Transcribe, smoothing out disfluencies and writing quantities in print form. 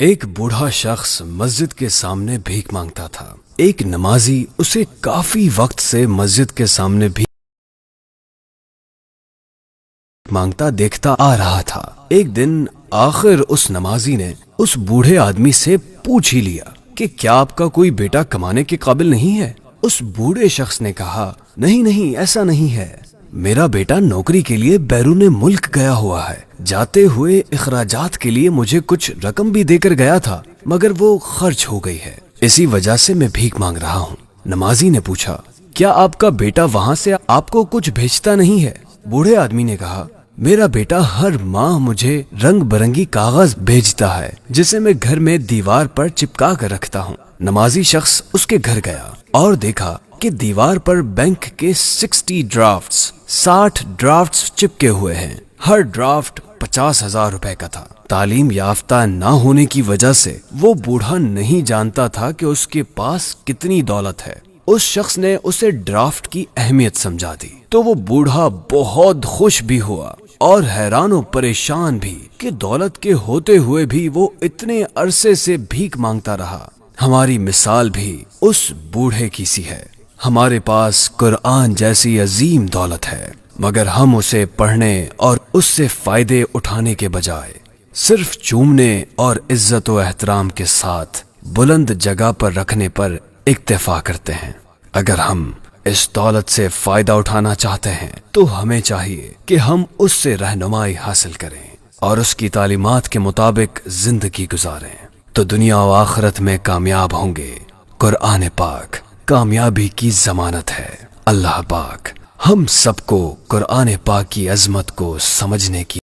ایک بوڑھا شخص مسجد کے سامنے بھیک مانگتا تھا۔ ایک نمازی اسے کافی وقت سے مسجد کے سامنے بھیک مانگتا دیکھتا آ رہا تھا۔ ایک دن آخر اس نمازی نے اس بوڑھے آدمی سے پوچھ ہی لیا کہ کیا آپ کا کوئی بیٹا کمانے کے قابل نہیں ہے؟ اس بوڑھے شخص نے کہا، نہیں ایسا نہیں ہے، میرا بیٹا نوکری کے لیے بیرون ملک گیا ہوا ہے، جاتے ہوئے اخراجات کے لیے مجھے کچھ رقم بھی دے کر گیا تھا مگر وہ خرچ ہو گئی ہے، اسی وجہ سے میں بھیک مانگ رہا ہوں۔ نمازی نے پوچھا، کیا آپ کا بیٹا وہاں سے آپ کو کچھ بھیجتا نہیں ہے؟ بوڑھے آدمی نے کہا، میرا بیٹا ہر ماہ مجھے رنگ برنگی کاغذ بھیجتا ہے جسے میں گھر میں دیوار پر چپکا کر رکھتا ہوں۔ نمازی شخص اس کے گھر گیا اور دیکھا کہ دیوار پر بینک کے 60 ڈرافٹس چپکے ہوئے ہیں، ہر ڈرافٹ 50,000 روپے کا تھا۔ تعلیم یافتہ نہ ہونے کی وجہ سے وہ بوڑھا نہیں جانتا تھا کہ اس کے پاس کتنی دولت ہے۔ اس شخص نے اسے ڈرافٹ کی اہمیت سمجھا دی تو وہ بوڑھا بہت خوش بھی ہوا اور حیران و پریشان بھی کہ دولت کے ہوتے ہوئے بھی وہ اتنے عرصے سے بھیک مانگتا رہا۔ ہماری مثال بھی اس بوڑھے کی سی ہے۔ ہمارے پاس قرآن جیسی عظیم دولت ہے مگر ہم اسے پڑھنے اور اس سے فائدے اٹھانے کے بجائے صرف چومنے اور عزت و احترام کے ساتھ بلند جگہ پر رکھنے پر اکتفا کرتے ہیں۔ اگر ہم اس دولت سے فائدہ اٹھانا چاہتے ہیں تو ہمیں چاہیے کہ ہم اس سے رہنمائی حاصل کریں اور اس کی تعلیمات کے مطابق زندگی گزاریں تو دنیا و آخرت میں کامیاب ہوں گے۔ قرآن پاک کامیابی کی ضمانت ہے۔ اللہ پاک ہم سب کو قرآن پاک کی عظمت کو سمجھنے کی